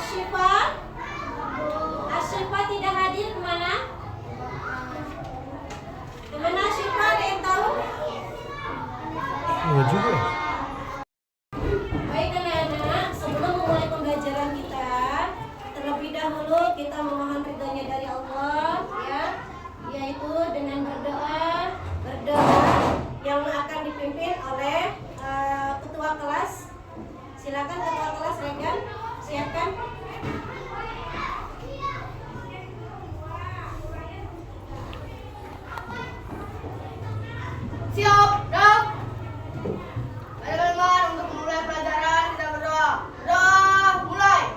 Asyifa. Asyifa tidak hadir kemana? Kemana Asyifa? Ada yang tahu? Iya juga. Baik anak-anak, sebelum memulai pembelajaran kita, terlebih dahulu kita memohon ridhonya dari Allah, ya, yaitu dengan berdoa yang akan dipimpin oleh ketua kelas. Silakan ketua kelas Regan, siapkan. Siap, dok. Teman-teman, untuk memulai pelajaran kita berdoa. Doa mulai.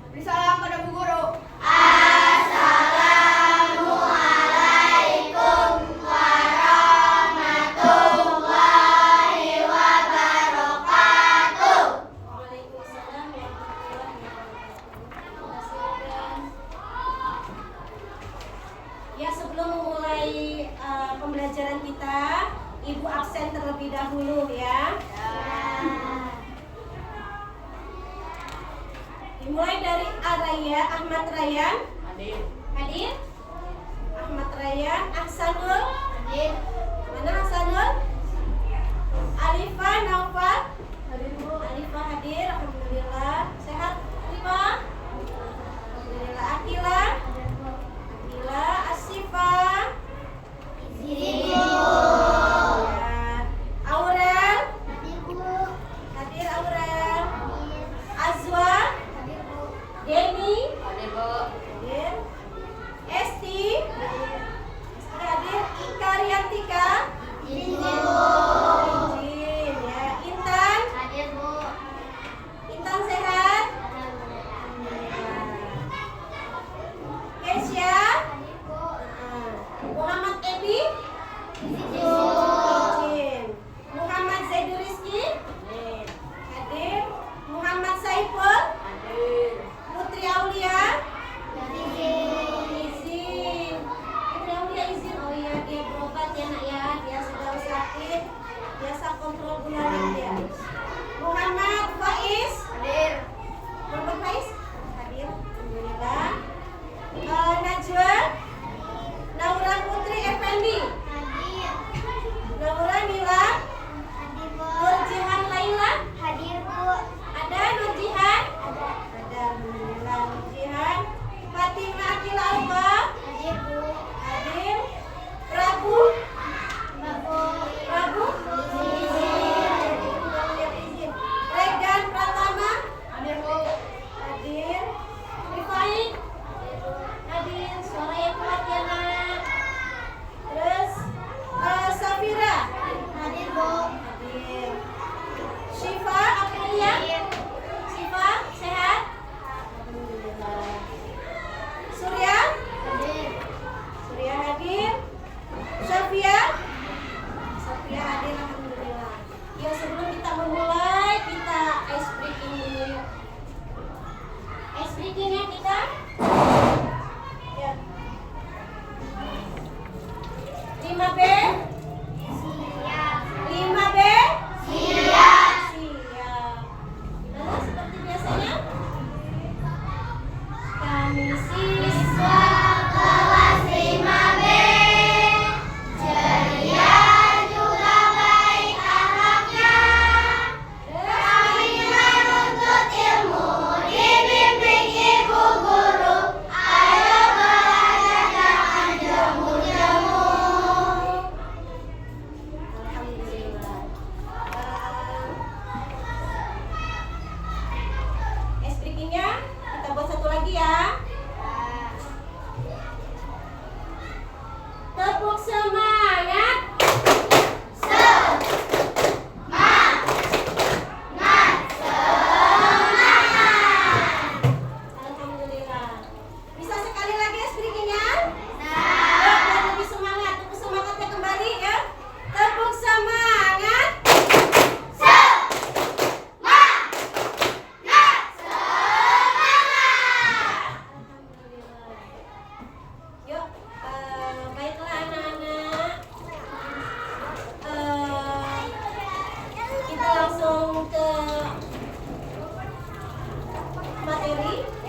Beri salam pada Bu Guru. Waalaikumsalam warahmatullahi wabarakatuh. Ya, sebelum memulai pembelajaran kita, Ibu absen terlebih dahulu ya. Dimulai dari Ahmad Rayyan. Hadir. Ahmad Rayyan. Ahsanul. Hadir. Mana Ahsanul? Alifah Naufal. Alifah hadir. Alhamdulillah. Sehat Alifah? Alhamdulillah. Akila. Akila. Asyifa. Ya. Aurel. Hadir Aurel. Azwa. Denny. Hadir. Esti. Hadir. Ika Riantika. Izin ya. Intan.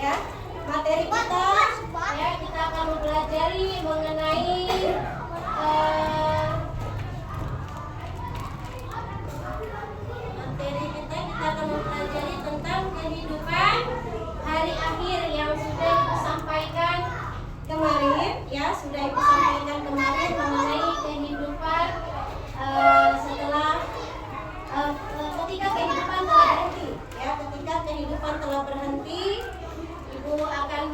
ya. Materi kita ya, kita akan mempelajari mengenai tentang kehidupan hari akhir yang sudah Ibu sampaikan kemarin ya, mengenai kehidupan setelah ketika kehidupan telah berhenti ya, ketika kehidupan telah berhenti Ibu akan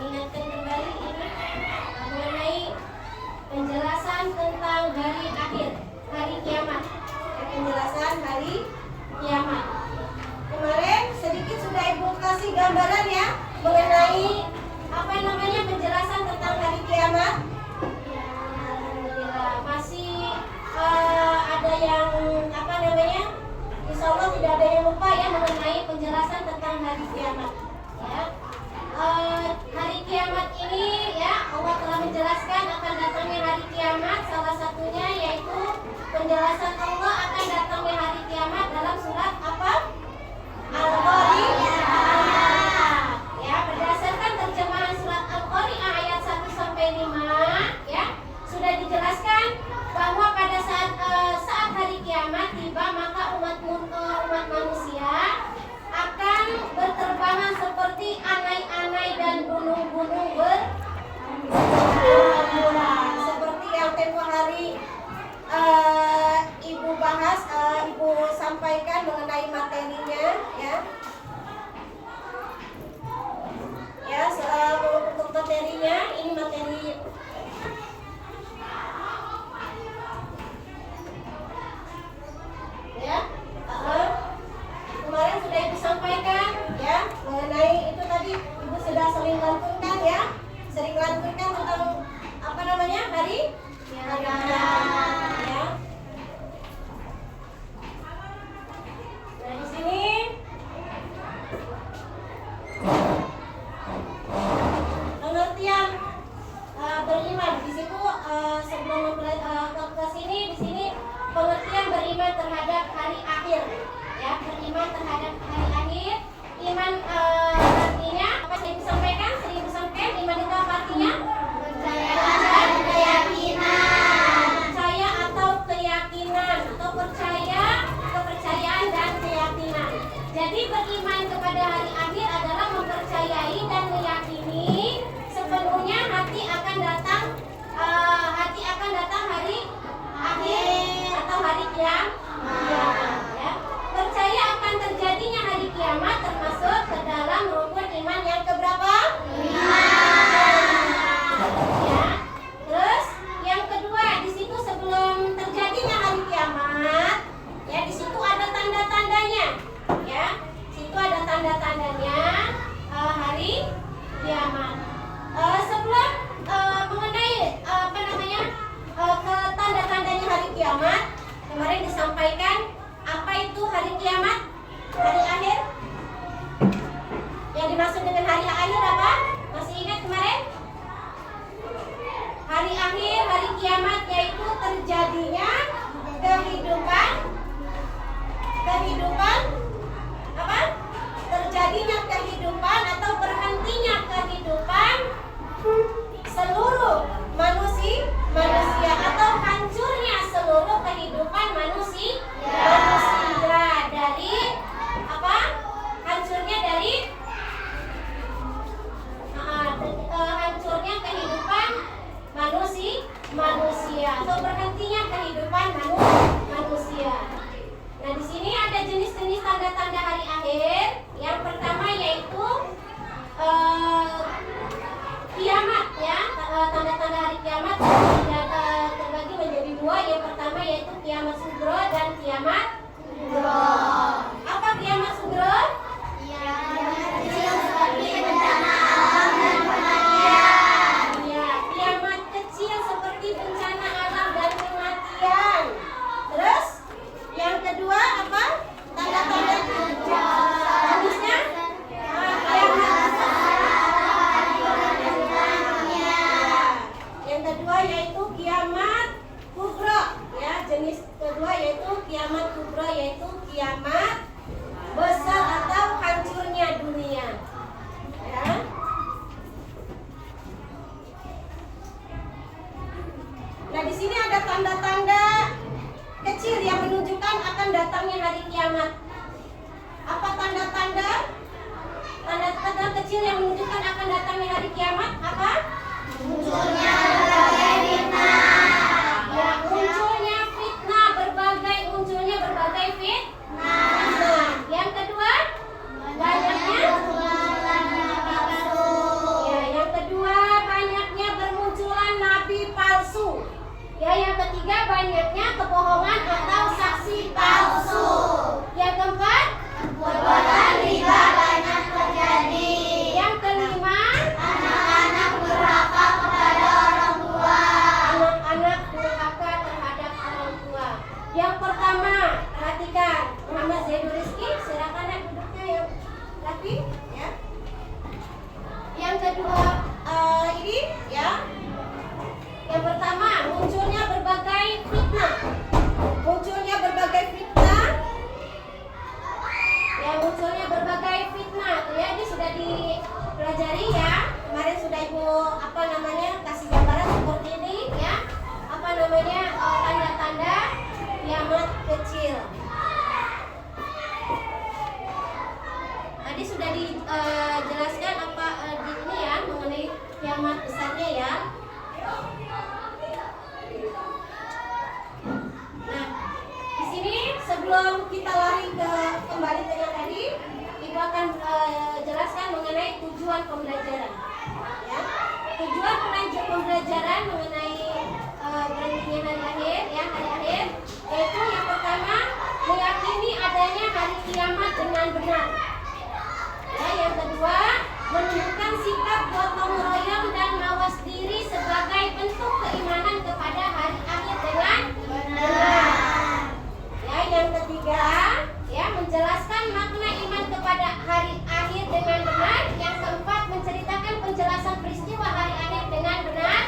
ingatkan kembali ini mengenai penjelasan tentang hari akhir, hari kiamat. Penjelasan hari kiamat. Kemarin sedikit sudah Ibu kasih gambaran ya mengenai penjelasan tentang hari kiamat. Ya, alhamdulillah masih ada yang insya Allah tidak ada yang lupa ya mengenai penjelasan tentang hari kiamat. Ya. Hari kiamat ini ya Allah telah menjelaskan akan datangnya hari kiamat. Salah satunya yaitu penjelasan Allah akan datangnya hari kiamat dalam surat apa? Al-Qari'ah. Ya, berdasarkan terjemahan surat Al-Qari'ah ayat 1 sampai 5 ya, sudah dijelaskan bahwa pada saat hari kiamat tiba maka umat manusia akan berterbangan seperti anai-anai dan gunung-gunung berhamburan. Seperti yang tempo hari Ibu bahas, Ibu sampaikan mengenai materinya ya. Ya, untuk materinya ini materi ya. Kemarin sudah Ibu sampaikan ya mengenai itu tadi, Ibu sudah sering lantunkan ya, tentang hari kiamat ya. Nah, di sini pengertian beriman di situ sebelum ke sini di sini pengertian beriman terhadap hari akhir ya, beriman terhadap hari akhir. Iman artinya apa yang disampaikan? Sering disampaikan iman itu apa artinya? Percaya atau keyakinan, atau kepercayaan dan keyakinan. Jadi beriman kepada hari akhir adalah mempercayai dan meyakini sepenuhnya hati akan datang hari akhir atau hari kiamat ya. Percaya akan terjadinya hari kiamat termasuk ke dalam rukun iman yang keberapa? 5 ya. Terus yang kedua, di situ sebelum terjadinya hari kiamat ya, di situ ada tanda-tandanya ya. Situ ada tanda-tandanya hari kiamat. Sebelum mengenai ke tanda-tandanya hari kiamat, kemarin disampaikan apa itu hari kiamat, hari akhir. Yang dimaksud dengan hari akhir apa? Masih ingat kemarin? Hari akhir, hari kiamat yaitu terjadinya kehidupan apa? Terjadinya kehidupan atau berhentinya kehidupan seluruh manusia atau hancurnya seluruh kehidupan manusia dari apa? Hancurnya dari hancurnya kehidupan manusia atau berhentinya kehidupan manusia. Nah, di sini ada jenis-jenis tanda-tanda hari akhir. Yang pertama yaitu kiamat ya. Tanda-tanda hari kiamat terbagi menjadi dua. Yang pertama yaitu kiamat sugro dan kiamat kubro. Apa kiamat sugro? Seperti bencana alam dan kematian. Ya, kiamat kecil seperti bencana alam dan kematian. Terus yang kedua apa? Tanda-tanda bagusnya yang kedua yaitu kiamat kubro ya. Jenis kedua yaitu kiamat kubro, yaitu kiamat kiamat besarnya ya. Nah, di sini sebelum kita lari kembali ke yang tadi, Ibu akan jelaskan mengenai tujuan pembelajaran. Ya, tujuan pembelajaran mengenai berhentinya hari akhir, ya hari akhir, yaitu yang pertama meyakini adanya hari kiamat dengan benar. Ya, yang kedua menunjukkan sikap gotong royong dan mawas diri sebagai bentuk keimanan kepada hari akhir dengan benar. Ya, yang ketiga, ya menjelaskan makna iman kepada hari akhir dengan benar. Yang keempat menceritakan penjelasan peristiwa hari akhir dengan benar.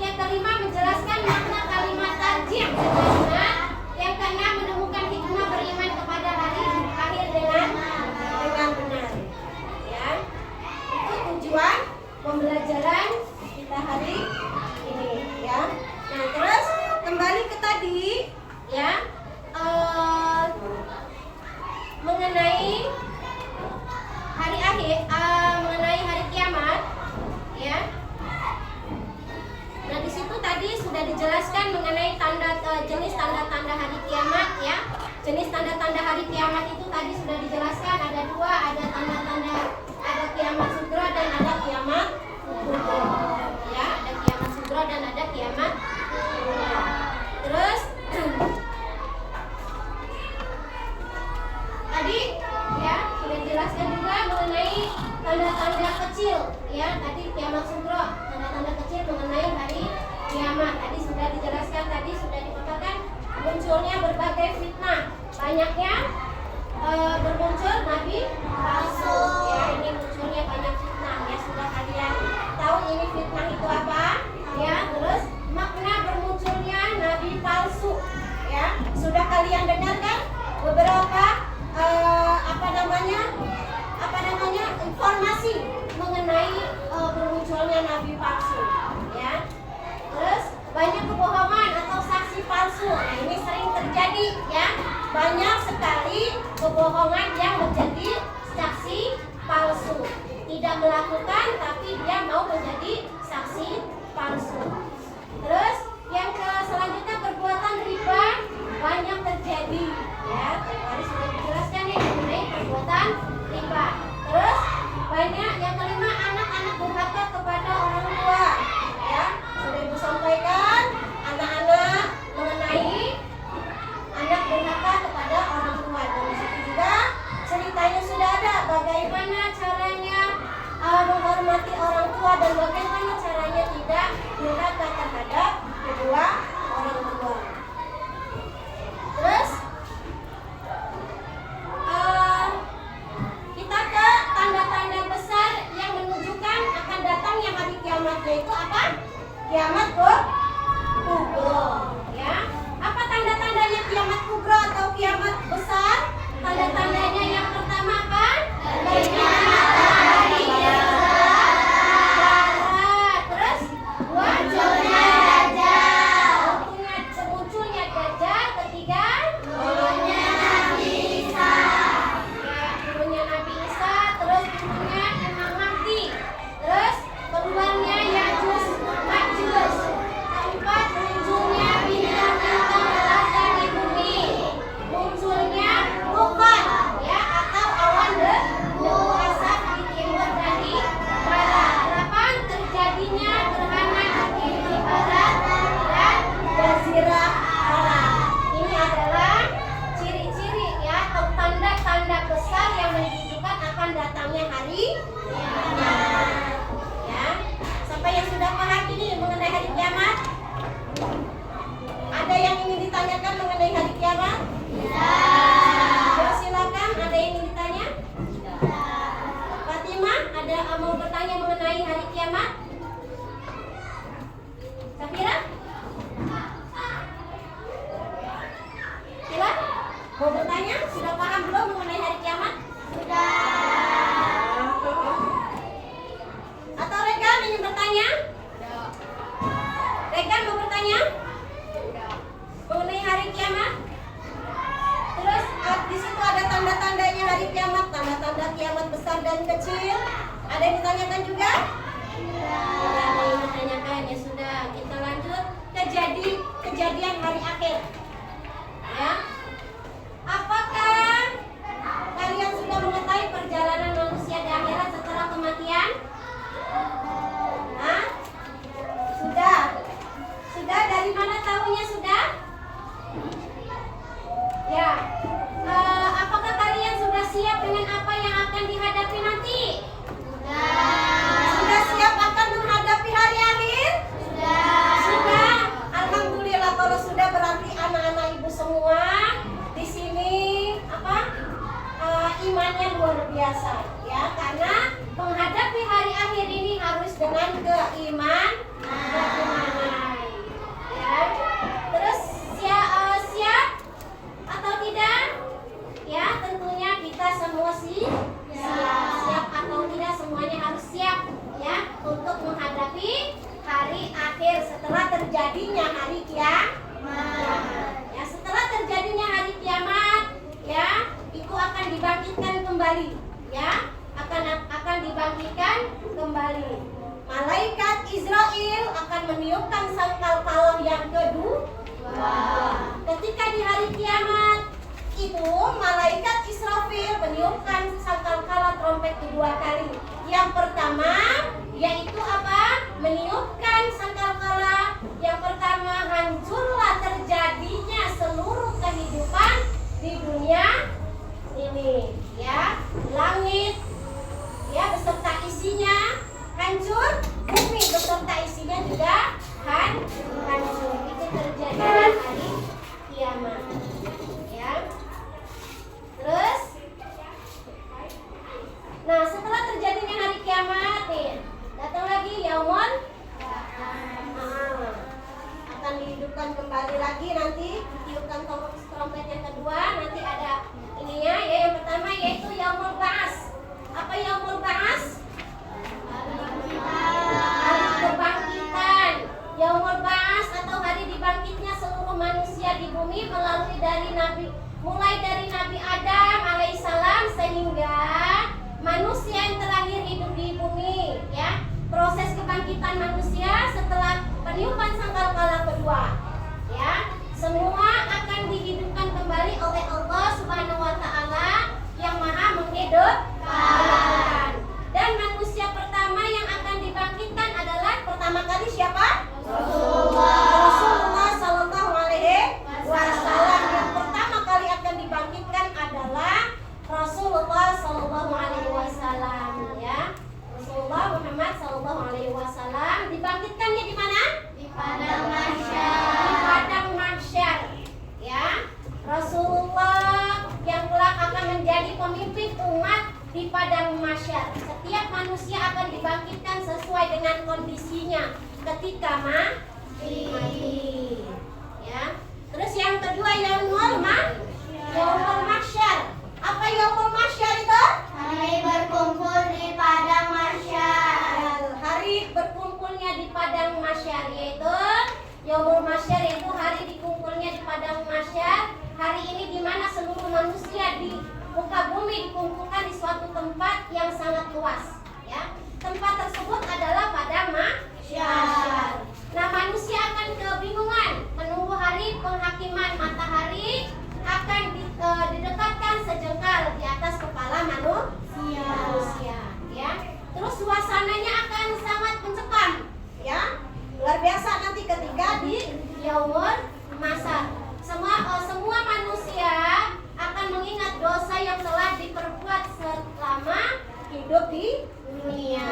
Yang kelima menjelaskan makna kalimat tarjih dengan benar. Yang keenam menemukan hikmah beriman kepada hari akhir dengan benar. Ya, itu tujuan pembelajaran kita hari ini. Ya, nah terus kembali ke tadi, ya. Mengenai hari akhir, mengenai hari kiamat, ya. Nah di situ tadi sudah dijelaskan mengenai jenis tanda-tanda hari kiamat, ya. Jenis tanda-tanda hari kiamat itu tadi sudah dijelaskan ada dua, ada tanda-tanda, ada kiamat sugro dan ada kiamat kubro, ya. Ada kiamat sugro dan ada kiamat kubro. Terus tadi ya sudah dijelaskan juga mengenai tanda-tanda kecil, ya. Tadi kiamat sugro, tanda-tanda kecil mengenai hari kiamat tadi sudah dijelaskan, tadi sudah dikatakan munculnya berbagai fitnah, banyaknya bermuncul nabi palsu, ya. Ini munculnya banyak fitnah, ya. Sudah kalian tahu ini fitnah itu apa, ya. Terus makna bermunculnya nabi palsu, ya. Sudah kalian dengarkan beberapa informasi mengenai bermunculnya nabi palsu, ya. Terus banyak kebohongan atau saksi palsu. Nah, ini sering terjadi, ya. Banyak sekali kebohongan yang menjadi saksi palsu. Tidak melakukan tapi dia mau menjadi saksi palsu. Terus yang selanjutnya perbuatan riba banyak terjadi, ya. Tadi sudah dijelaskan nih mengenai perbuatan riba. Terus banyak yang kelima anak-anak durhaka kepada orang tua, ya. Sudah Ibu sampaikan anak-anak mengenai anak durhaka kepada orang tua. Dan di situ juga ceritanya sudah ada bagaimana caranya menghormati orang tua dan bagaimana caranya tidak durhaka terhadap kedua orang tua. Terus kita ke tanda-tanda besar yang menunjukkan akan datangnya hari kiamat, yaitu apa? Kiamat kubro, ya. Apa tanda-tandanya kiamat kubro atau kiamat besar? Tanda-tandanya yang pertama apa? Matahari terus munculnya dajjal, munculnya dajjal. Ketiga turunnya Nabi Isa, ya, turunnya Nabi Isa. Terus turunnya Imam Mahdi. Terus keluarnya Ya'juj Ma'juj. Keempat munculnya bintang-bintang berada di bumi, munculnya bukan, ya, atau awan debu asap di timur dan di barat. Delapan terjadinya gerhana di barat dan jazirah Arab. Ini adalah ciri-ciri, ya, atau tanda-tanda besar yang menunjukkan akan datangnya hari kiamat, ya. Sampai yang sudah paham ini mengenai hari kiamat? Ada yang ingin ditanyakan mengenai hari kiamat? Ya. Silakan, ada yang ingin ditanya? Fatimah, ada mau bertanya mengenai hari kiamat? Safira? Sila? Mau bertanya? Sudah paham belum mengenai hari kiamat? Sudah. Atau Regan ingin bertanya? Regan mau bertanya? Mengenai hari kiamat? Terus di situ ada tanda-tandanya hari kiamat, tanda-tanda kiamat besar dan kecil. Ada yang ditanyakan juga? Tidak ada yang ditanyakan, ya sudah. Kita lanjut kejadian hari akhir. Ya. Apakah kalian sudah mengetahui perjalanan manusia di akhirat setelah kematian? Hah? Sudah. Sudah, dari mana tahunya sudah? Ya. Apakah kalian sudah siap dengan apa yang akan dihadapi nanti? Sudah siap akan menghadapi hari akhir? Sudah. Alhamdulillah, kalau sudah berarti anak-anak ibu semua di sini imannya luar biasa, ya, karena menghadapi hari akhir ini harus dengan keimanan, ya. Terus siap atau tidak? Ya, tentunya kita semua siap atau tidak, semuanya harus siap, ya, untuk menghadapi hari akhir setelah terjadinya hari kiamat. Ya, setelah terjadinya hari kiamat, ya, itu akan dibangkitkan kembali, ya, akan dibangkitkan kembali. Malaikat Israel akan meniupkan sangkakala yang kedua. Ketika di hari kiamat itu malaikat Israfil meniupkan sangkakala trompet kedua kali. Yang pertama yaitu apa? Meniupkan sangkakala yang pertama, hancurlah terjadinya seluruh kehidupan di dunia ini, ya. Langit, ya, beserta isinya hancur, bumi beserta isinya juga hancur. Itu terjadi di hari kiamat, ya. Terus, nah, setelah terjadinya hari kiamat nih, datang lagi yaumul akan dihidupkan kembali lagi, nanti ditiupkan trompet yang kedua, nanti ada ininya, ya. Yang pertama yaitu yaumul ba'ats. Apa yaumul ba'ats? Hari kebangkitan. Yaumul ba'ats atau hari dibangkitnya seluruh manusia di bumi mulai dari Nabi Adam alaihissalam sehingga manusia yang terakhir hidup di bumi, ya. Proses kebangkitan manusia setelah peniupan sangkakala kedua, ya. Semua akan dihidupkan kembali oleh Allah Subhanahu wa taala yang Maha menghidupkan. Dan manusia pertama yang akan dibangkitkan adalah pertama kali siapa? Rasulullah sallallahu alaihi wasallam. Yang pertama kali akan dibangkitkan adalah Rasulullah sallallahu alaihi wasallam, ya. Rasulullah Muhammad sallallahu alaihi wasallam dibangkitkannya di mana? Di padang mahsyar. Di padang mahsyar, ya. Rasulullah yang kelak akan menjadi pemimpin umat di padang mahsyar. Setiap manusia akan dibangkitkan sesuai dengan kondisinya ketika mati, ya. Terus yang kedua yaumul mahsyar. Apa yaumul mahsyar itu? Hari berkumpul di padang mahsyar. Hari berkumpulnya di padang mahsyar, yaitu yaumul mahsyar, yaitu hari dikumpulnya di padang mahsyar. Hari ini di mana seluruh manusia di muka bumi dikumpulkan di suatu tempat yang sangat luas, ya. Tempat tersebut adalah padang mahsyar. Nah, manusia akan kebingungan menunggu hari penghakiman. Matahari akan didekatkan sejengkal di atas kepala manusia, ya. Terus suasananya akan sangat mencekam, ya. Luar biasa nanti ketika di yaumul mahsyar. Semua manusia akan mengingat dosa yang telah diperbuat selama hidup di dunia,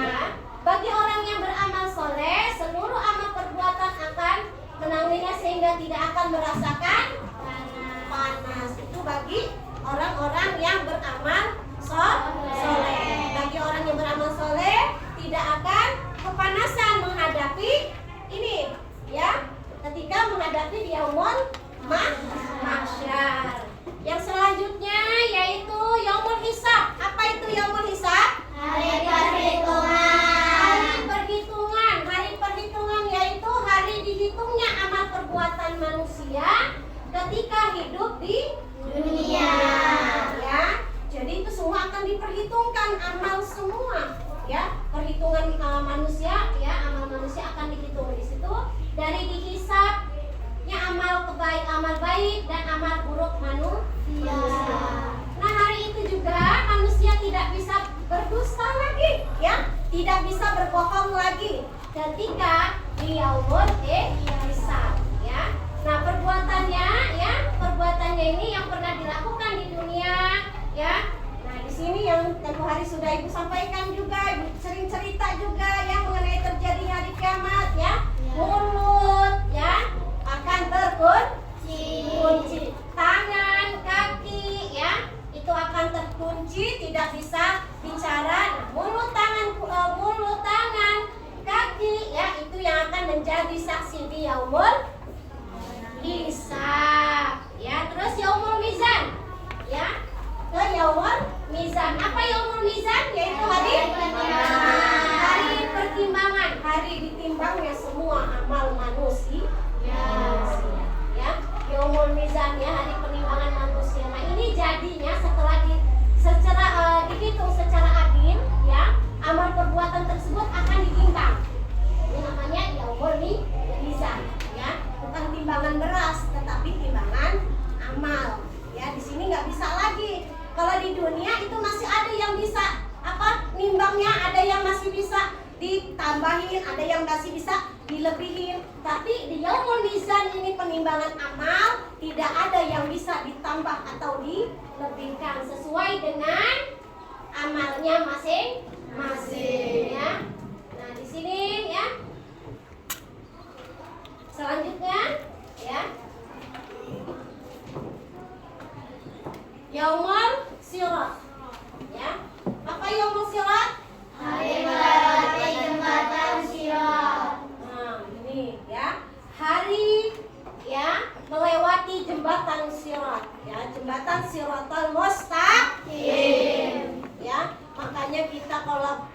ya. Bagi orang yang beramal soleh, seluruh amal perbuatan akan menanginya sehingga tidak akan merasakan panas. Itu bagi orang-orang yang beramal soleh. Bagi orang yang beramal soleh tidak akan kepanasan menghadapi ini, ya, ketika menghadapi di yaumul mahsyar. Yang selanjutnya yaitu yaumul hisab. Apa itu yaumul hisab? Hari perhitungan. Hari perhitungan yaitu hari dihitungnya amal perbuatan manusia ketika hidup di dunia, ya. Jadi itu semua akan diperhitungkan, amal semua, ya. Perhitungan berdusta lagi, ya, tidak bisa berbohong lagi ketika di yaumul hisab, ya. Nah, perbuatannya ini yang pernah dilakukan di dunia, ya. Nah, di sini yang tempoh hari sudah Ibu sampaikan juga, Ibu sering cerita juga ya mengenai terjadinya hari kiamat, ya. Mulut, ya, akan terkunci. Tangan, kaki, ya, itu akan terkunci, tidak bisa bicara. Nah, mulut, tangan, kaki, ya, itu yang akan menjadi saksi di yaumul hisab, ya. Terus yaumul mizan, ya, ke yaumul mizan. Apa yaumul mizan? Yaitu hari pertimbangan, hari ditimbangnya semua amal manusia, ya. Yaumul mizan, ya, hari penimbangan manusia. Nah, ini jadinya setelah dihitung secara adil, ya, amal perbuatan tersebut akan ditimbang. Ini namanya yaumul mizan, ya, bukan timbangan beras, tetapi timbangan amal. Ya, di sini nggak bisa lagi. Kalau di dunia itu masih ada yang bisa nimbangnya, ada yang masih bisa ditambahin, ada yang masih bisa dilebihin. Tapi di yaumul mizan ini penimbangan amal, tidak ada yang bisa ditambah atau dilebihkan sesuai dengan amalnya masing-masing, ya. Nah, di sini, ya. Selanjutnya, ya, yaumul sirat, ya. Apa yaumul sirat? Hari melewati jembatan sirat. Nah, ini, ya, hari, ya, melewati jembatan sirat, ya, jembatan siratal mustaqim, ya. Makanya kita kalau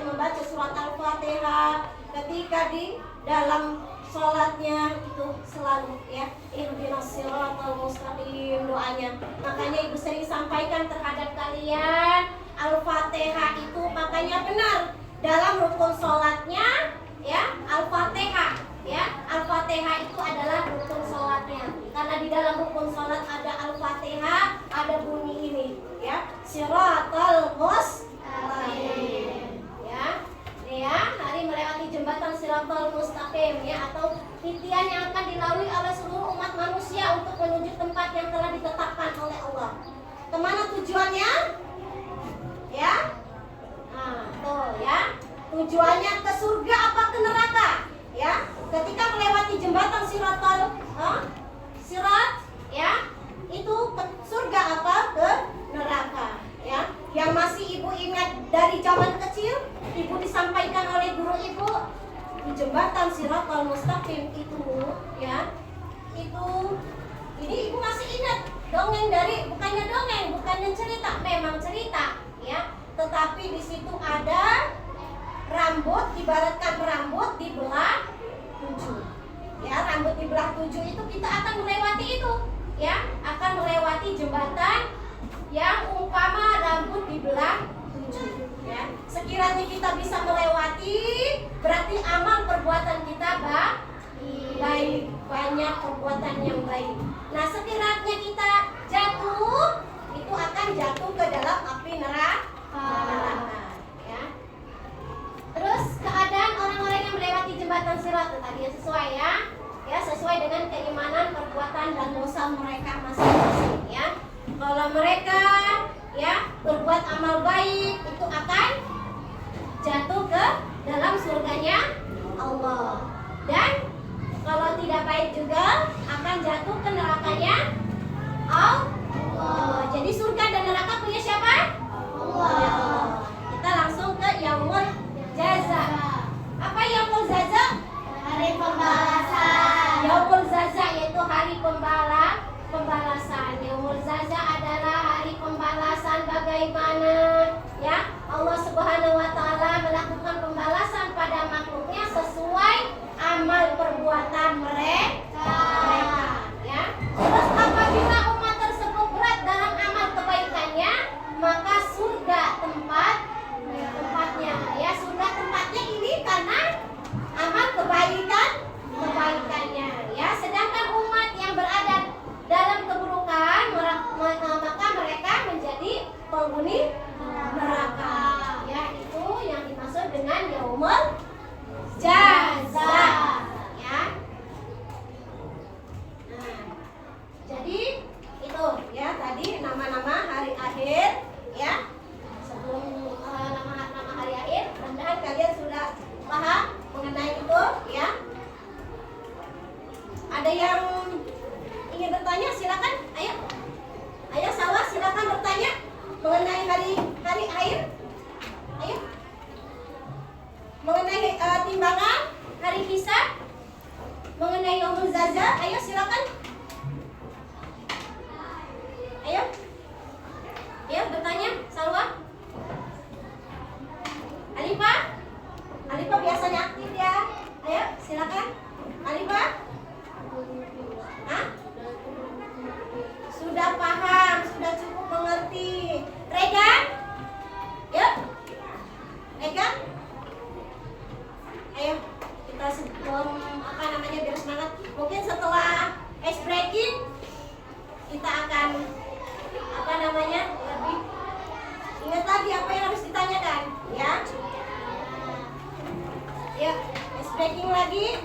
membaca surat Al-Fatihah ketika di dalam sholatnya itu selalu, ya, ihdinas siratal mustaqim doanya. Makanya Ibu sering sampaikan terhadap kalian, Al-Fatihah itu makanya benar dalam rukun sholatnya, ya, Al-Fatihah, ya, Al-Fatihah itu adalah rukun sholatnya. Karena di dalam rukun sholat ada Al-Fatihah, ada bunyi ini, ya, siratal mustaqim, ya. Ya, hari melewati jembatan siratal mustaqim, ya, atau titian yang akan dilalui oleh seluruh umat manusia untuk menuju tempat yang telah ditetapkan oleh Allah. Kemana tujuannya? Ya, nah, tuh, ya, tujuannya ke surga apa ke neraka? Ya, ketika melewati jembatan sirat, ya, itu ke surga apa ke neraka? Ya, yang masih Ibu ingat dari zaman kecil, Ibu disampaikan oleh guru Ibu di jembatan siratal mustaqim itu, ya, itu, ini Ibu masih ingat dongeng bukannya cerita, memang cerita, ya, tetapi di situ ada rambut, ibaratkan rambut dibelah 7, ya, rambut dibelah 7 itu kita akan melewati itu, ya, akan melewati jembatan yang umpama rambut dibelah 7, ya. Sekiranya kita bisa melewati, berarti amal perbuatan kita baik, banyak perbuatan yang baik. Nah, sekiranya kita jatuh, itu akan jatuh ke dalam api neraka, ya. Terus keadaan orang-orang yang melewati jembatan sirat tadi sesuai, ya, sesuai dengan keimanan, perbuatan dan dosa mereka masing-masing, ya. Kalau mereka, ya, berbuat amal baik, itu akan jatuh ke dalam surganya Allah. Dan kalau tidak baik juga akan jatuh ke nerakanya Allah. Jadi surga dan neraka punya siapa? Allah. Kita langsung ke yaumul jaza. Apa yaumul jaza? Hari pembalasan. Yaumul jaza yaitu hari pembalasan. Yaumul jaza adalah hari pembalasan. Bagaimana, ya, Allah Subhanahu wa taala melakukan pembalasan pada makhluknya sesuai amal perbuatan mereka, ya. Terus apabila umat tersebut berat dalam amal kebaikannya, maka surga tempatnya, ya, surga tempatnya ini karena amal kebaikannya, ya. Sedangkan umat yang berada dalam keburukan, maka mereka menjadi penghuni neraka. bertanya, Salwa. Alifa biasanya aktif ya. Ayo, silakan. Alifa. Hah? Sudah paham, sudah cukup mengerti. Regan? Yuk. Regan? Ayo, kita sebelum biar semangat. Mungkin setelah ice breaking kita akan lebih ingat lagi apa yang harus ditanyakan, ya. Ya, ice breaking lagi.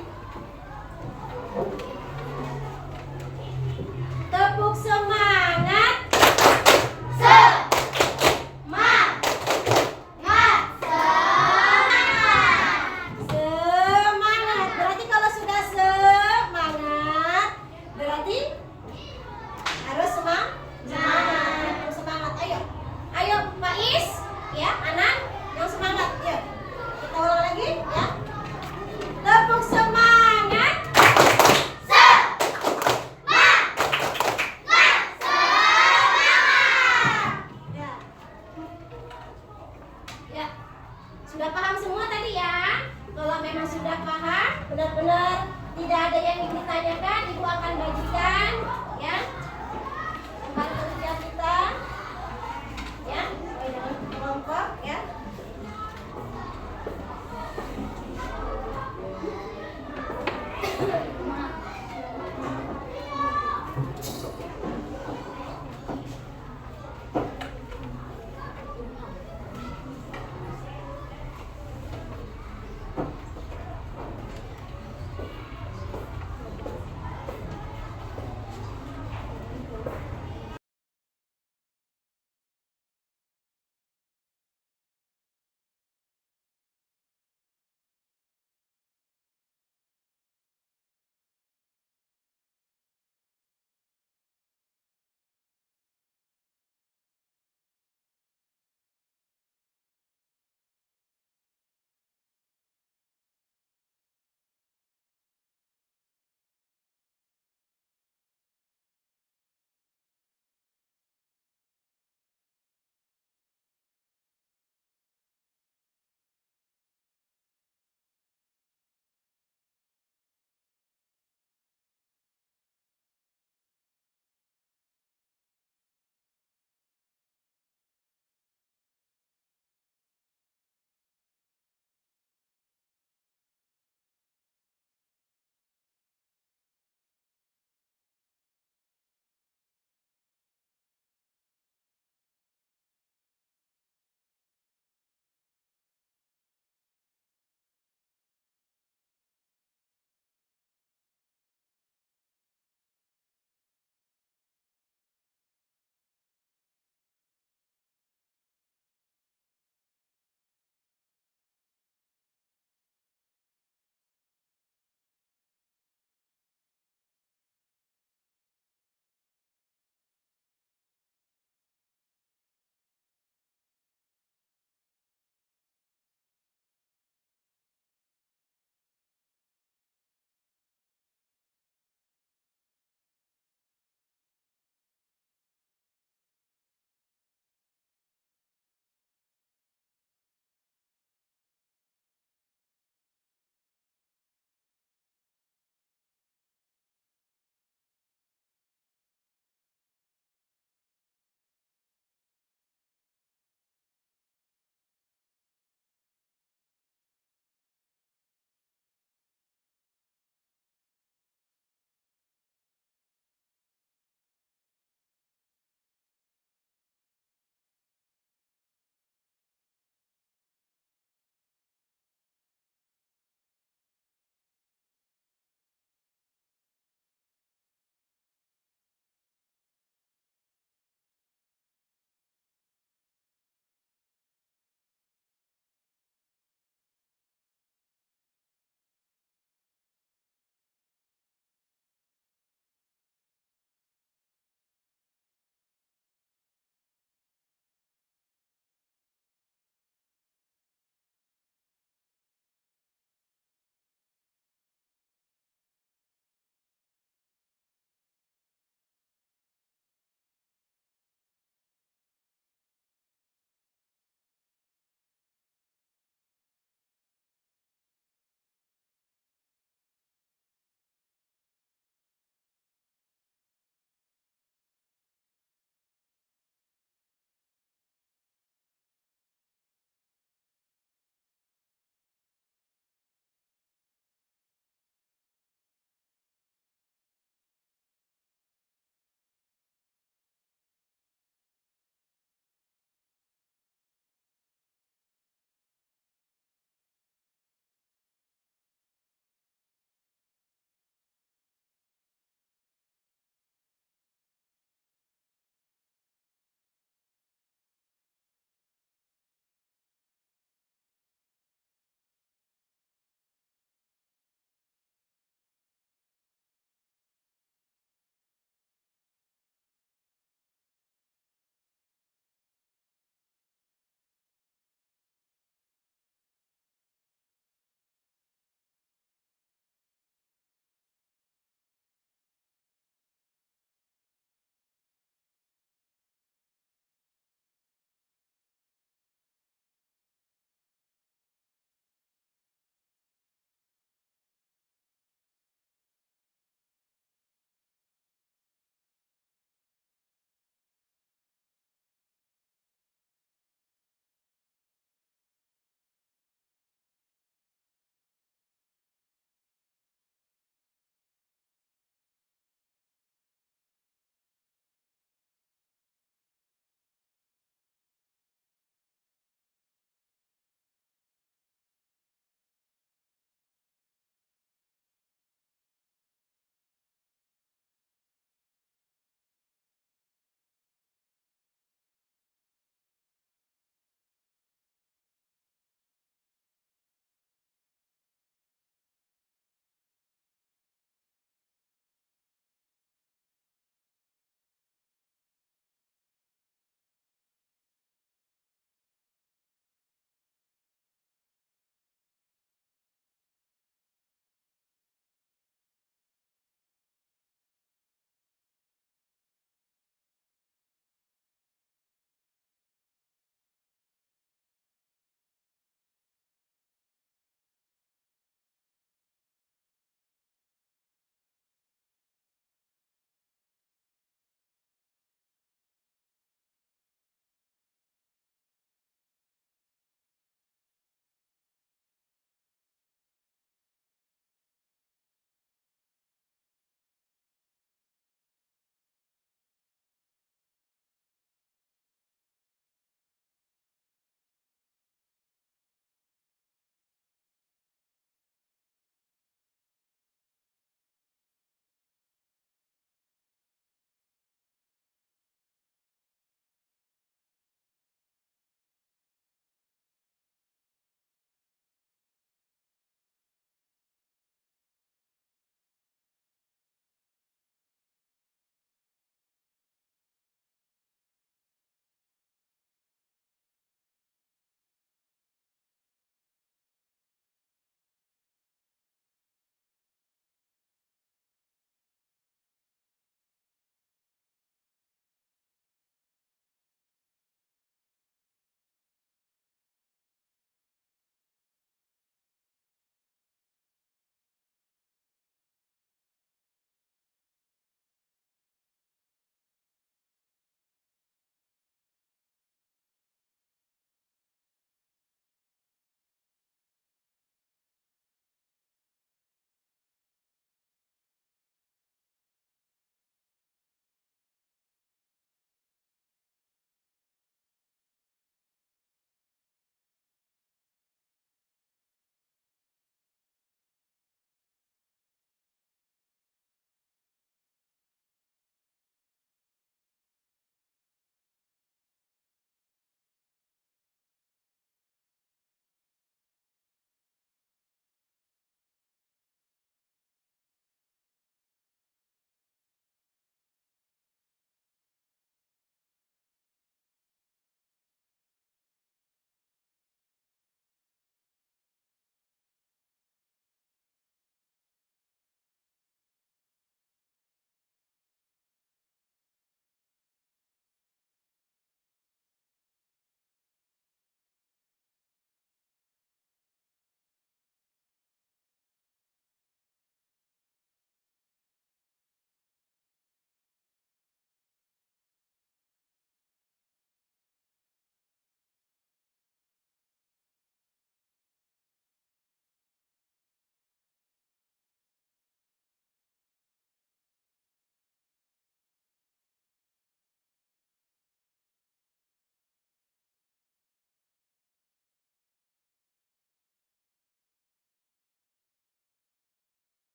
Tepuk semangat. Semangat. Berarti kalau sudah semangat, berarti harus semangat. Semangat. Ayo Pak Is, ya, anak yang semangat. Yuk, kita ulang lagi, ya. Tepuk semangat. Ya, sudah paham semua tadi ya? Kalau memang sudah paham, benar-benar tidak ada yang ingin ditanyakan, Ibu akan bagikan, ya, tempat kerja kita, ya, sesuai dengan kelompok, ya.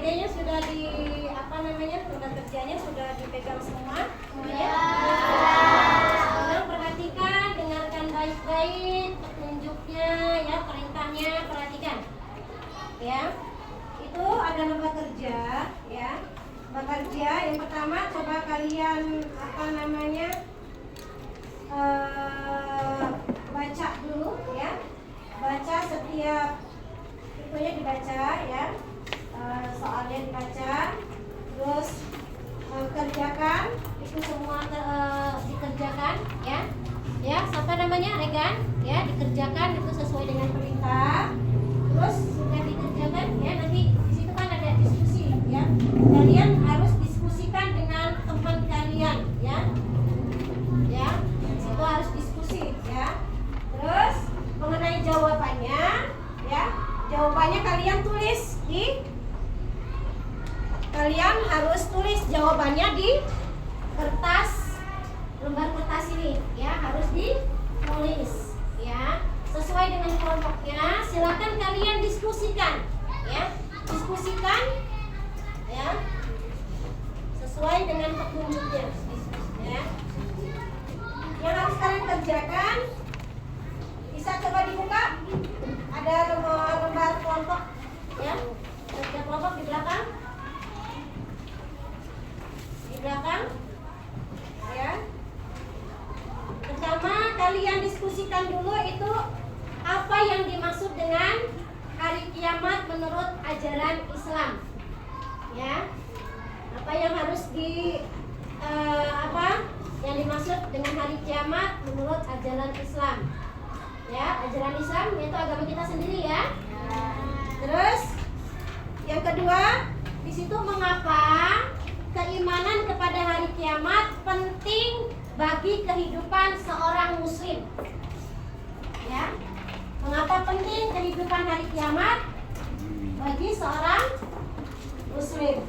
Adanya sudah di apa namanya, tempat kerjanya sudah dipegang semua semuanya. Sekarang perhatikan, dengarkan baik-baik petunjuknya ya, perintahnya perhatikan. Ya, itu ada lomba kerja ya. Lomba kerja yang pertama coba kalian apa namanya baca dulu ya. Baca setiap itunya dibaca ya. Soalnya dibaca, terus kerjakan itu semua dikerjakan ya. Ya, siapa namanya? Regan ya, dikerjakan itu sesuai dengan perintah. Terus sudah dikerjakan ya, nanti di situ kan ada diskusi ya. Kalian harus diskusikan dengan teman kalian ya. Ya, di situ harus diskusi ya. Terus mengenai jawabannya ya. Jawabannya kalian tulis kalian harus tulis jawabannya di kertas, lembar kertas ini ya, harus ditulis ya sesuai dengan kelompoknya. Silakan kalian diskusikan ya, diskusikan ya sesuai dengan petunjuknya ya. Yang harus kalian kerjakan bisa coba dibuka, ada lembar kelompok ya, kerja kelompok di belakang ya. Pertama kalian diskusikan dulu itu apa yang dimaksud dengan hari kiamat menurut ajaran Islam ya. Apa yang harus apa yang dimaksud dengan hari kiamat menurut ajaran Islam ya. Ajaran Islam yaitu agama kita sendiri ya. Terus yang kedua di situ mengapa keimanan kepada hari kiamat penting bagi kehidupan seorang muslim ya. Mengapa penting kehidupan hari kiamat bagi seorang muslim?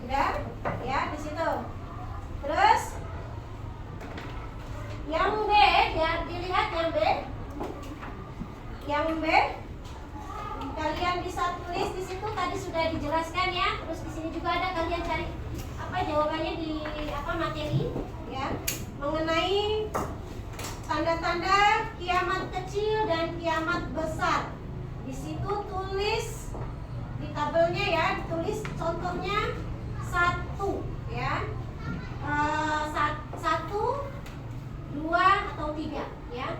Udah ya di situ. Terus yang B ya, dilihat yang B kalian bisa tulis di situ, tadi sudah dijelaskan ya. Terus di sini juga ada, kalian cari apa jawabannya di apa materi ya, mengenai tanda-tanda kiamat kecil dan kiamat besar. Di situ tulis di tabelnya ya, ditulis contohnya 1 ya, 1, 2 atau 3 ya.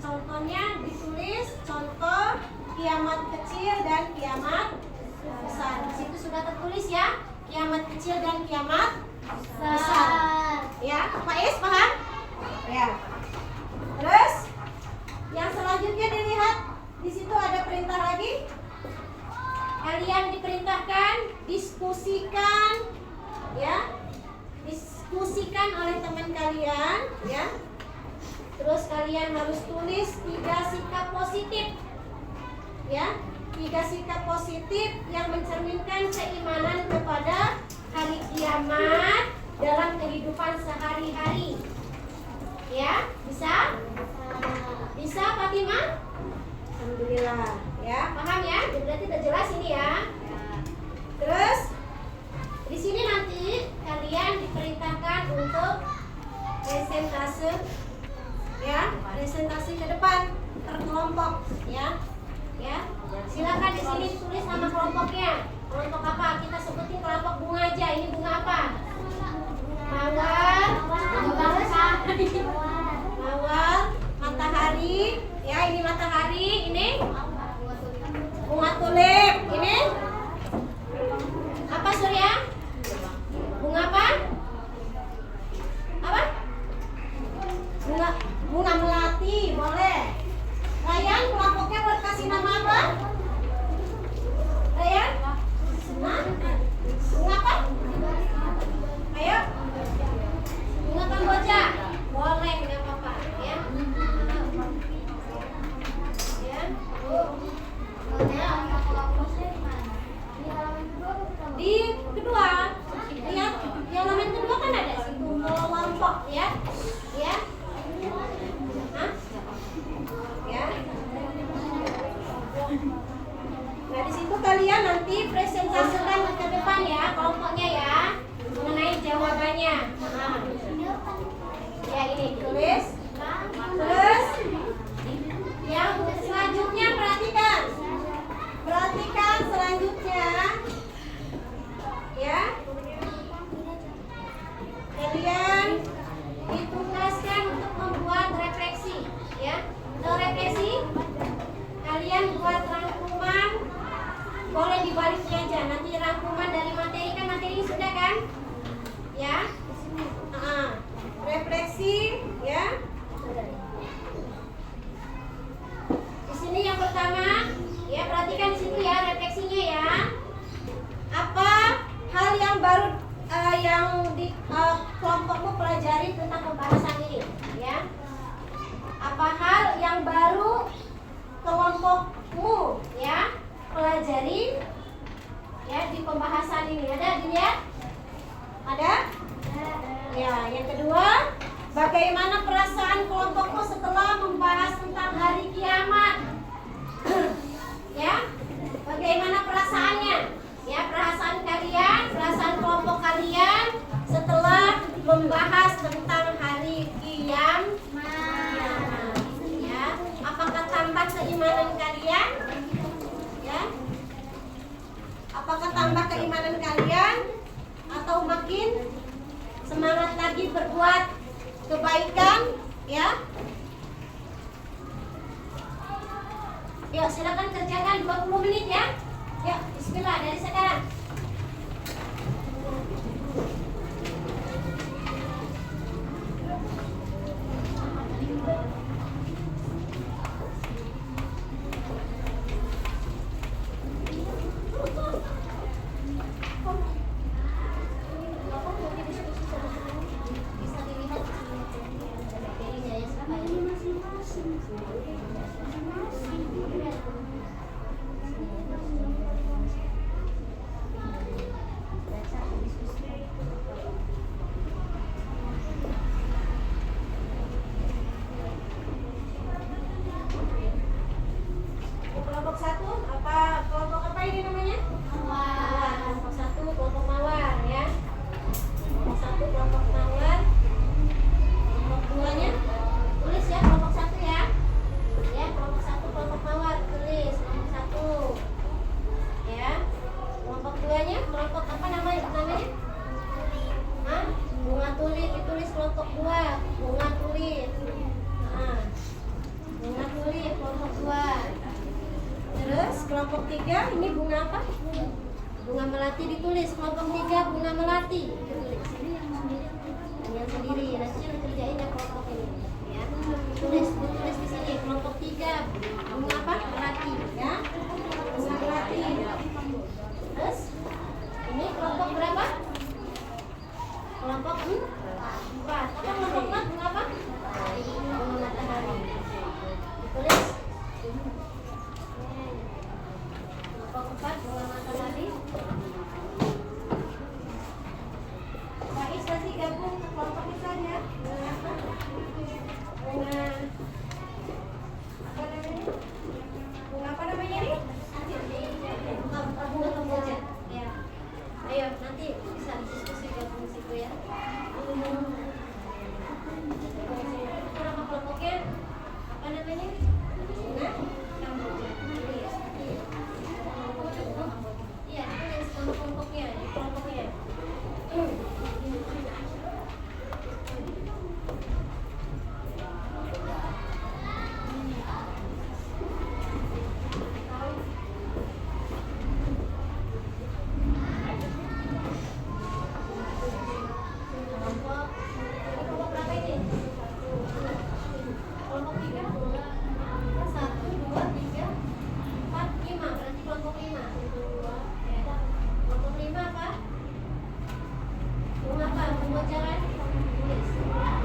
Contohnya ditulis contoh kiamat kecil dan kiamat besar. Di situ sudah tertulis ya, kiamat kecil dan kiamat besar. Ya, Pak Is paham? Ya. Terus yang selanjutnya dilihat di situ ada perintah lagi. Kalian diperintahkan diskusikan ya. Diskusikan oleh teman kalian ya. Terus kalian harus tulis 3 sikap positif ya, 3 sikap positif yang mencerminkan keimanan kepada hari kiamat dalam kehidupan sehari-hari ya. Bisa? Bisa Fatimah? Alhamdulillah ya, paham ya? Berarti udah jelas ini ya. Terus di sini nanti kalian diperintahkan untuk presentase ya, presentasi ke depan terkelompok ya. Ya, silakan di sini tulis nama kelompoknya. Kelompok apa? Kita sebutin kelompok bunga aja. Ini bunga apa? Mawar, mawar, matahari. Ya, ini matahari. Ini bunga tulip. Ini apa Surya? Bunga apa? Apa? Bunga melati, boleh. Ryan, kelompoknya buat kasih nama apa? Ryan? Semangat. kan? Ya. Refleksi ya. Di sini yang pertama, ya perhatikan di situ ya refleksinya ya. Apa hal yang baru yang di kelompokmu pelajari tentang pembahasan ini? Ya. Apa hal yang baru kelompokmu ya pelajari ya di pembahasan ini? Ada dilihat? Ada? Ya. Yang kedua, bagaimana perasaan kelompokmu setelah membahas tentang hari kiamat? Ya, bagaimana perasaannya? Ya, perasaan kalian, perasaan kelompok kalian setelah membahas tentang hari kiamat. Ya, apakah tambah keimanan kalian? Ya, apakah tambah keimanan kalian atau makin semangat lagi berbuat kebaikan? Ya. Yuk, silakan kerjakan 20 menit ya. Yuk, bismillah dari sekarang. Bisa dilihat materinya ya, kelompok 1 apa kelompok apa ini namanya? Mawar. Kelompok 1 kelompok mawar ya. Kelompok 1 kelompok mawar. Kelompok 2-nya tulis ya kelompok 1 ya. Ya, kelompok 1 kelompok mawar tulis kelompok 1. Ya. Kelompok 2-nya kelompok apa namanya? Hah? Bunga tulip ditulis kelompok 2, bunga tulip. Nah. Bunga tulip kelompok 2. Terus kelompok 3 ini bunga apa? Bunga melati ditulis kelompok 3 bunga melati ditulis. Yang sendiri nanti kerjain ya kelompok ini. Ya. Ditulis di sini kelompok 3 bunga apa? Melati ya. Bunga melati. Terus ini kelompok berapa? Kelompok 4. Apa kelompok 4 bunga apa? Bunga matahari. Ditulis kelompok 4 bunga matahari. Faiz nanti gabung ke kelompok kita ya. Bunga apa? Bunga apa namanya? Bunga apa namanya ini? Bunga kamboja. Ya. Ayo nanti bisa diskusi gabung situ ya. Nama kelompoknya apa namanya? Bunga kamboja. Iya, tulis nama kelompoknya, di kelompoknya. Kelompok berapa ini? Kelompok 3? 1, 2, 3, 4, 5. Berarti kelompok 5. Kelompok 5 apa? Bunga apa? Bunga jalan? Tulis. Sama.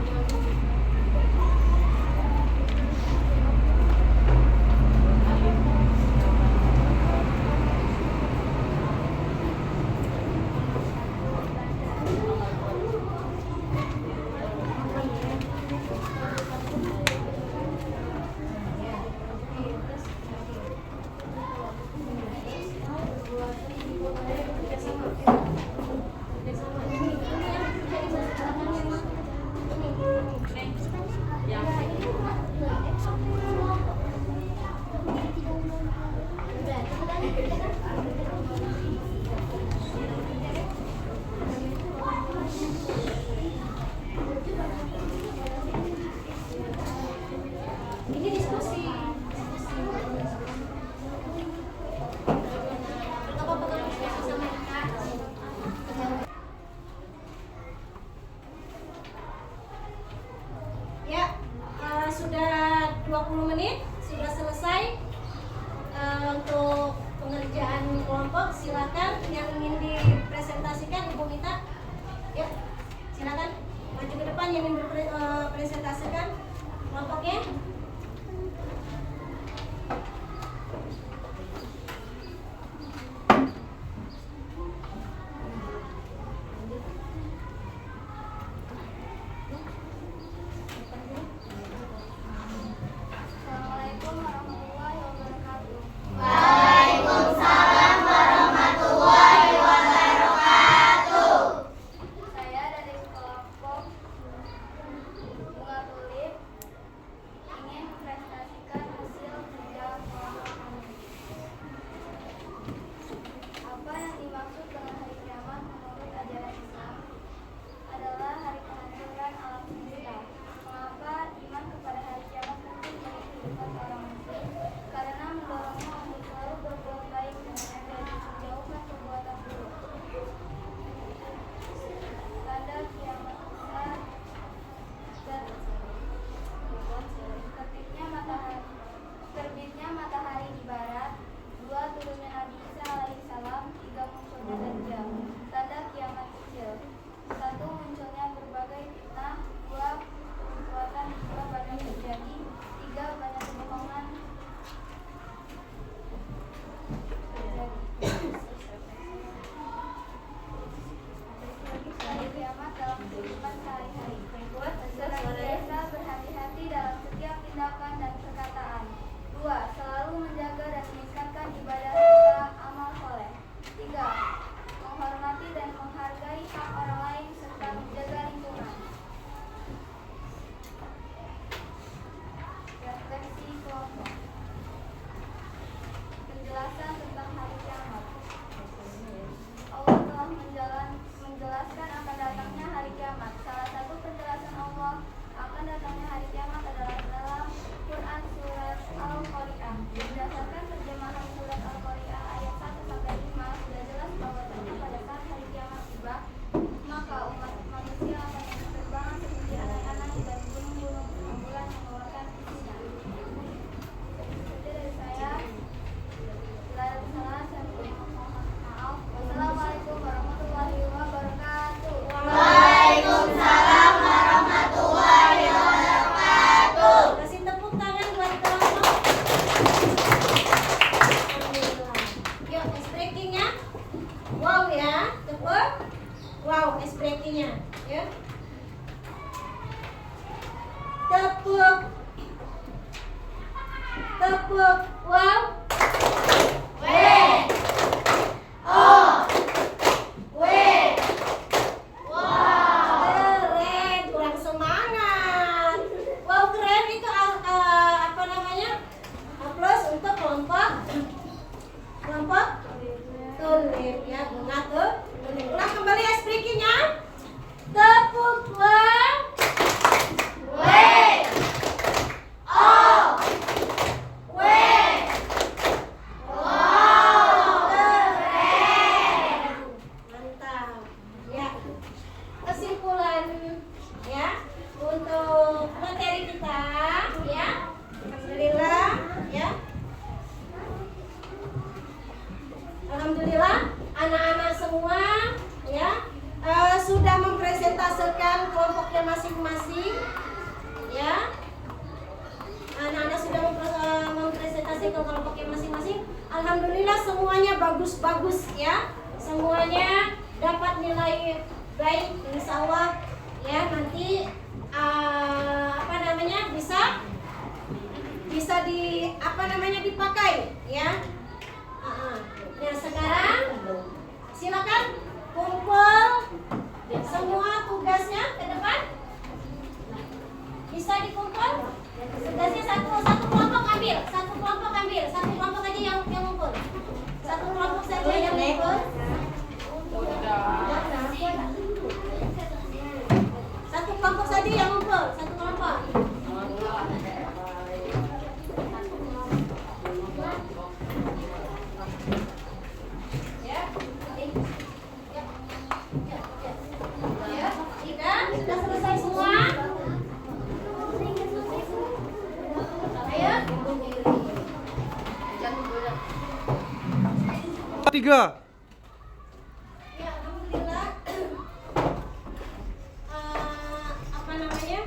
Ini yang kerja di mempresentasikan kelompoknya. Assalamualaikum warahmatullahi wabarakatuh. Waalaikumsalam warahmatullahi wabarakatuh. Saya dari kelompok Bunga Tulip ingin mempresentasikan hasil kerja kelompok kami. Apa yang dimaksud dengan hari kiamat menurut ajaran Islam adalah hari penghancuran alam semesta. Mengapa iman kepada hari kiamat penting bagi kehidupan seorang muslim? Karena mendorongnya untuk selalu berbuat baik dan menjauhkan perbuatan buruk. Tanda kiamat besar dan terbitnya matahari di barat, 2 turunnya Nabi Isa alaihissalam, 3 munculnya Dajjal. Tanda kiamat kecil: 1 munculnya berbagai fitnah, 2 perbuatan riba banyak terjadi, 3 banyak kebohongan terjadi. Hari kiamat dalam kehidupan sehari-hari. Senantiasa berhati-hati dalam setiap tindakan dan perkataan. 2. Selalu menjaga dan meningkatkan ibadah serta amal soleh. 3. Menghormati dan menghargai hak orang lain serta menjaga lingkungan. Refleksi kelompok. Penjelasan tentang hari kiamat. Allah telah menjelaskan akan datangnya hari kiamat. Salah satu penjelasan Allah akan datangnya hari kiamat adalah dalam Quran surat Al-Qari'ah. Berdasarkan terjemahan surat Al-Qari'ah ayat 1-5 sudah jelas bahwasanya pada saat hari kiamat tiba, maka umat manusia akan berterbangan seperti anak-anak dan gunung-gunung bulan mengeluarkan isinya. Itu dari saya. Bila ada salah, saya mohon maaf. Wassalamualaikum warahmatullahi wabarakatuh. Waalaikumsalam warahmatullahi wabarakatuh. Kasih tepuk tangan buat kelompok. Alhamdulillah. Yuk, ice breakingnya. Wow ya, tepuk. Wow, ice breakingnya. Ya. Tepuk. Tepuk. Wow. Keren, kurang semangat. Wow, keren itu apa namanya? Aplaus untuk kelompok tulip ya, bunga tulip. Ulang kembali ice breakingnya. Tepuk wow. Keren. Mantap. Ya. Kesimpulan ya untuk materi kita ya. Alhamdulillah ya. Alhamdulillah anak-anak semua ya sudah mempresentasikan kelompoknya masing-masing ya. Anak-anak sudah mempresentasikan kelompoknya masing-masing. Alhamdulillah semuanya bagus-bagus ya. Semuanya dapat nilai baik insya Allah ya. Nanti apa namanya bisa dipakai ya. Nah sekarang silakan kumpul semua tugasnya ke depan. Bisa dikumpul. Tugasnya satu kelompok ambil, satu kelompok aja yang ngumpul. Satu kelompok saja yang ngumpul. Satu kelompok saja yang ngumpul, satu kelompok. Ya, sudah selesai semua. Ayo. 3. Ya, alhamdulillah. Apa namanya?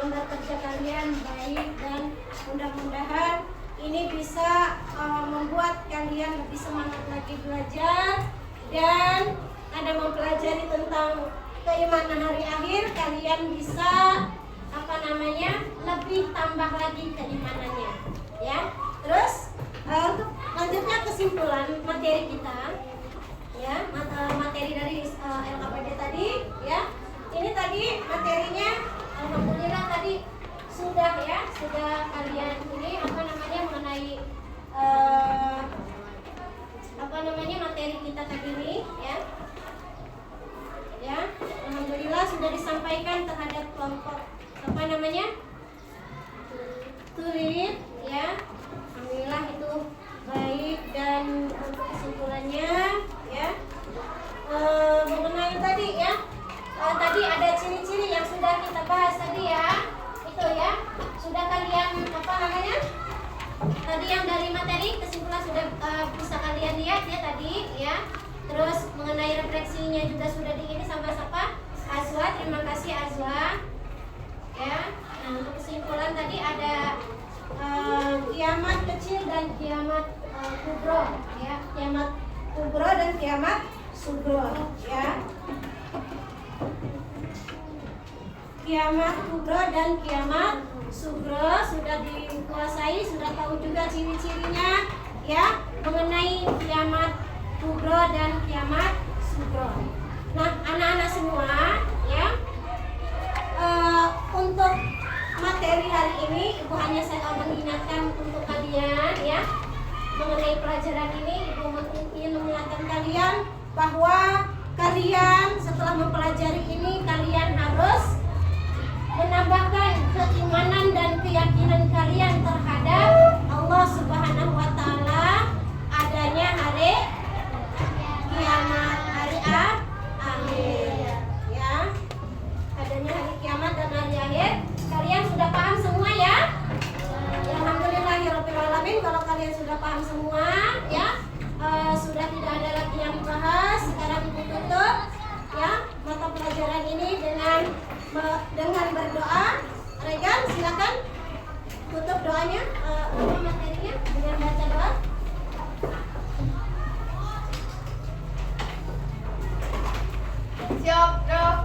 lembar kerja kalian baik, dan mudah-mudahan ini bisa membuat kalian lebih semangat lagi belajar, dan ada mempelajari tentang keimanan hari akhir, kalian bisa lebih tambah lagi keimanannya, ya. Terus untuk lanjutnya kesimpulan materi kita, ya, materi dari LKPD tadi, ya. Ini tadi materinya, alhamdulillah tadi sudah kalian ini mengenai materi kita tadi ini, ya. Ya, alhamdulillah sudah disampaikan terhadap kelompok tulis, ya. Alhamdulillah itu baik, dan untuk kesimpulannya, ya, mengenai tadi, ya, tadi ada ciri-ciri yang sudah kita bahas tadi, ya, itu, ya, sudah kalian tadi yang dari materi kesimpulan sudah bisa kalian lihat, ya, tadi, ya. Terus mengenai refleksinya juga sudah diini sama siapa? Azwa, terima kasih Azwa, ya. Nah, untuk kesimpulan tadi ada kiamat kecil dan kiamat kubro, ya, kiamat kubro dan kiamat sugro, ya. Kiamat kubro dan kiamat sugro sudah dikuasai, sudah tahu juga ciri-cirinya, ya, mengenai kiamat kubro dan kiamat sugro. Nah, anak-anak semua, ya, untuk materi hari ini Ibu hanya saya mengingatkan untuk kalian, ya, mengenai pelajaran ini. Ibu ingin mengingatkan kalian bahwa kalian setelah mempelajari ini, kalian harus menambahkan keimanan dan keyakinan kalian terhadap Allah Subhanahu wa Ta'ala, adanya hari kiamat, hari akhir, ya, adanya hari kiamat dan hari akhir. Kalian sudah paham semua, ya? Alhamdulillahirabbil alamin. Kalau kalian sudah paham semua, ya, sudah tidak ada lagi yang dibahas. Sekarang Ibu tutup, ya, mata pelajaran ini dengan berdoa. Regan, silakan tutup doanya, materinya dengan baca doa. Siap, Dok.